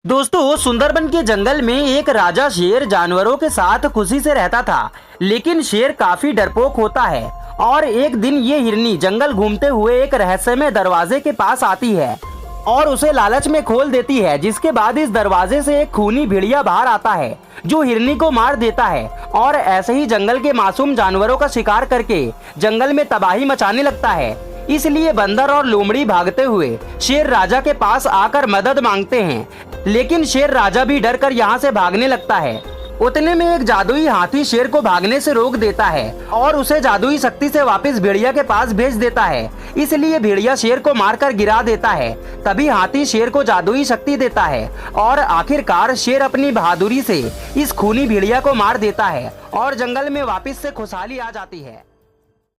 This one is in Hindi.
दोस्तों, सुंदरबन के जंगल में एक राजा शेर जानवरों के साथ खुशी से रहता था। लेकिन शेर काफी डरपोक होता है और एक दिन ये हिरनी जंगल घूमते हुए एक रहस्यमय दरवाजे के पास आती है और उसे लालच में खोल देती है। जिसके बाद इस दरवाजे से एक खूनी भेड़िया बाहर आता है जो हिरनी को मार देता है और ऐसे ही जंगल के मासूम जानवरों का शिकार करके जंगल में तबाही मचाने लगता है। इसलिए बंदर और लोमड़ी भागते हुए शेर राजा के पास आकर मदद मांगते हैं। लेकिन शेर राजा भी डर कर यहाँ से भागने लगता है। उतने में एक जादुई हाथी शेर को भागने से रोक देता है और उसे जादुई शक्ति से वापस भेड़िया के पास भेज देता है। इसलिए भेड़िया शेर को मारकर गिरा देता है। तभी हाथी शेर को जादुई शक्ति देता है और आखिरकार शेर अपनी बहादुरी से इस खूनी भेड़िया को मार देता है और जंगल में वापस से खुशहाली आ जाती है।